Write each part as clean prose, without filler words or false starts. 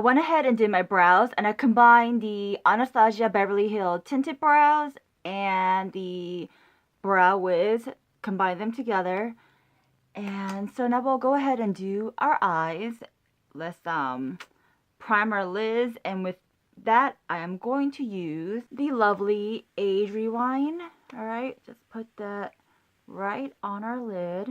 went ahead and did my brows, and I combined the Anastasia Beverly Hills tinted brows and the Brow Wiz, combined them together. And so now we'll go ahead and do our eyes. Let's prime our lids, and with that I am going to use the lovely Age Rewind. Alright, just put that right on our lid.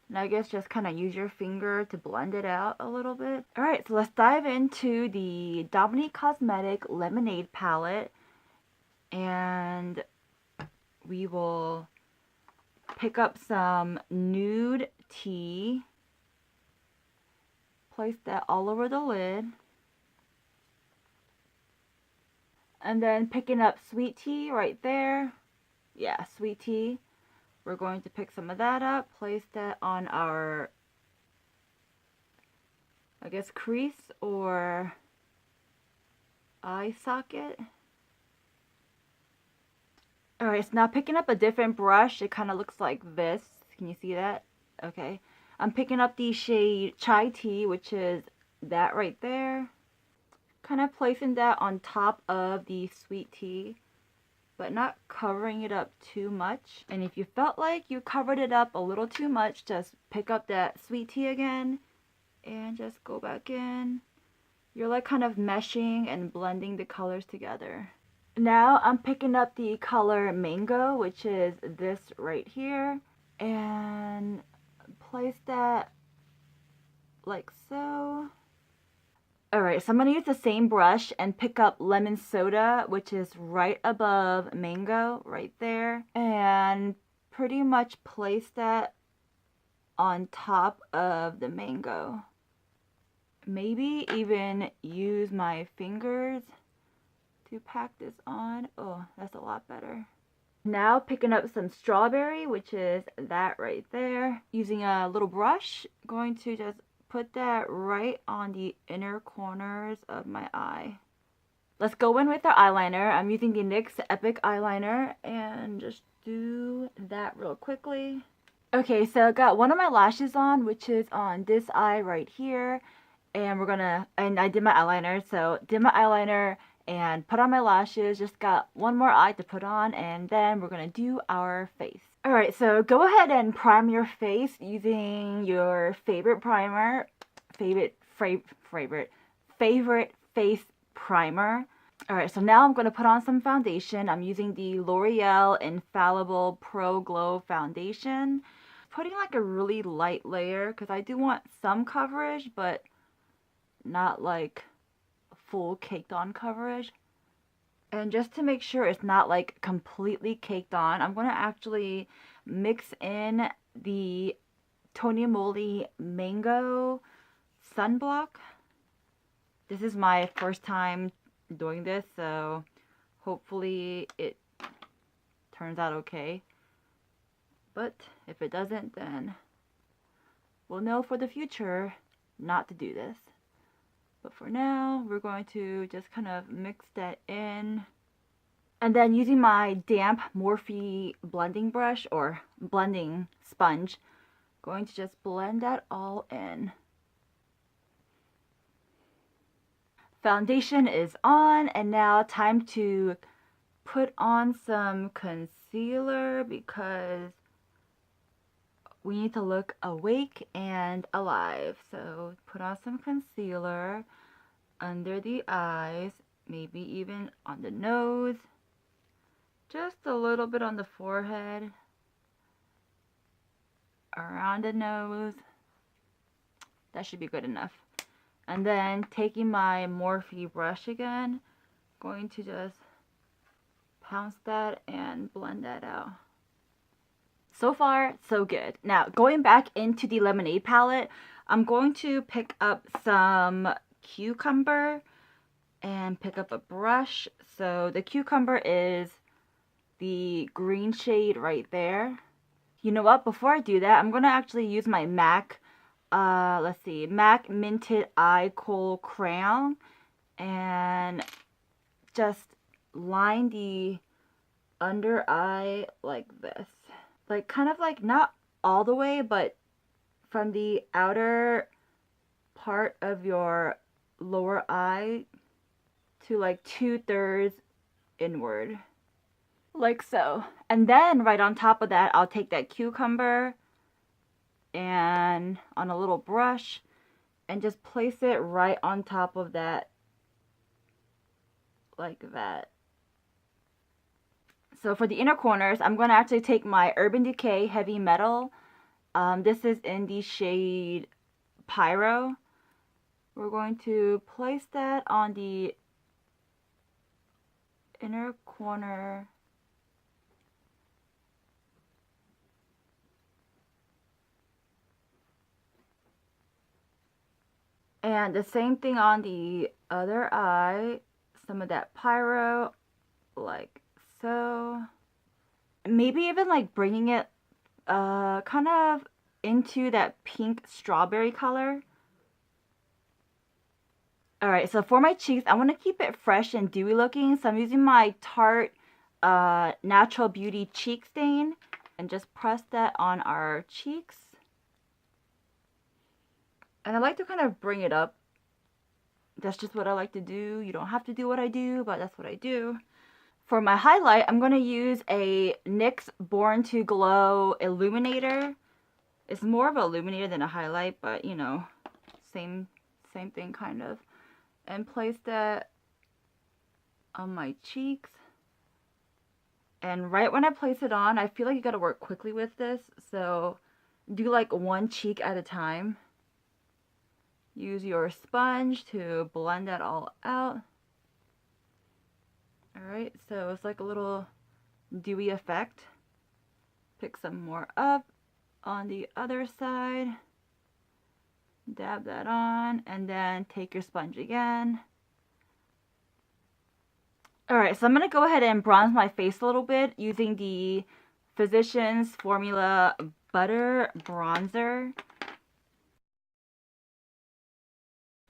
And I guess just kind of use your finger to blend it out a little bit. Alright, so let's dive into the Dominique Cosmetic Lemonade palette. And we will pick up some nude tea. Place that all over the lid. And then picking up sweet tea right there. Yeah, sweet tea. We're going to pick some of that up, place that on our, I guess, crease or eye socket. Alright, so now picking up a different brush. It kind of looks like this. Can you see that? Okay. I'm picking up the shade Chai Tea, which is that right there. Kind of placing that on top of the sweet tea, but not covering it up too much. And if you felt like you covered it up a little too much, just pick up that sweet tea again and just go back in. You're like kind of meshing and blending the colors together. Now I'm picking up the color Mango, which is this right here, and place that like so. Alright, so I'm going to use the same brush and pick up Lemon Soda, which is right above Mango, right there. And pretty much place that on top of the Mango. Maybe even use my fingers to pack this on. Oh, that's a lot better. Now picking up some Strawberry, which is that right there. Using a little brush, going to just put that right on the inner corners of my eye. Let's go in with our eyeliner. I'm using the NYX Epic Eyeliner and just do that real quickly. Okay, so I got one of my lashes on, which is on this eye right here. And I did my eyeliner, so did my eyeliner and put on my lashes. Just got one more eye to put on, and then we're gonna do our face. Alright, so go ahead and prime your face using your favorite primer, favorite face primer. Alright, so now I'm going to put on some foundation. I'm using the L'Oreal Infallible Pro Glow Foundation. Putting like a really light layer because I do want some coverage, but not like full caked on coverage. And just to make sure it's not like completely caked on, I'm going to actually mix in the Moly Mango Sunblock. This is my first time doing this, so hopefully it turns out okay. But if it doesn't, then we'll know for the future not to do this. But for now, we're going to just kind of mix that in. And then using my damp Morphe blending brush or blending sponge, going to just blend that all in. Foundation is on, and now time to put on some concealer because we need to look awake and alive. So put on some concealer under the eyes, maybe even on the nose, just a little bit on the forehead, around the nose. That should be good enough. And then taking my Morphe brush again, going to just pounce that and blend that out. So far, so good. Now, going back into the Lemonade palette, I'm going to pick up some Cucumber and pick up a brush. So the Cucumber is the green shade right there. You know what? Before I do that, I'm going to actually use my MAC, MAC Minted Eye Kohl Crayon and just line the under eye like this. Like kind of like not all the way, but from the outer part of your lower eye to like 2/3 inward, like so. And then right on top of that, I'll take that cucumber and on a little brush and just place it right on top of that, like that. So for the inner corners, I'm going to actually take my Urban Decay Heavy Metal. This is in the shade Pyro. We're going to place that on the inner corner. And the same thing on the other eye. Some of that Pyro, like so. Maybe even like bringing it kind of into that pink strawberry color. Alright, so for my cheeks, I want to keep it fresh and dewy looking. So I'm using my Tarte Natural Beauty Cheek Stain. And just press that on our cheeks. And I like to kind of bring it up. That's just what I like to do. You don't have to do what I do, but that's what I do. For my highlight, I'm going to use a NYX Born to Glow Illuminator. It's more of an illuminator than a highlight, but you know, same thing kind of. And place that on my cheeks. And right when I place it on, I feel like you gotta work quickly with this. So do like one cheek at a time. Use your sponge to blend that all out. Alright, so it's like a little dewy effect. Pick some more up on the other side. Dab that on, and then take your sponge again. Alright, so I'm going to go ahead and bronze my face a little bit using the Physicians Formula Butter Bronzer.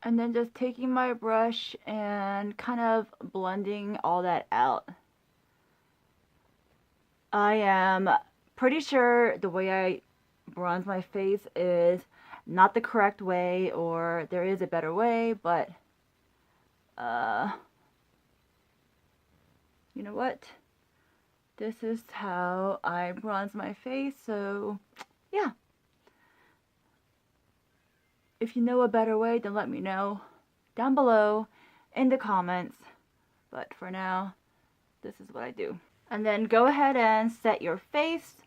And then just taking my brush and kind of blending all that out. I am pretty sure the way I bronze my face is not the correct way, or there is a better way, but you know what? This is how I bronze my face, so yeah. If you know a better way, then let me know down below in the comments. But for now, this is what I do. And then go ahead and set your face.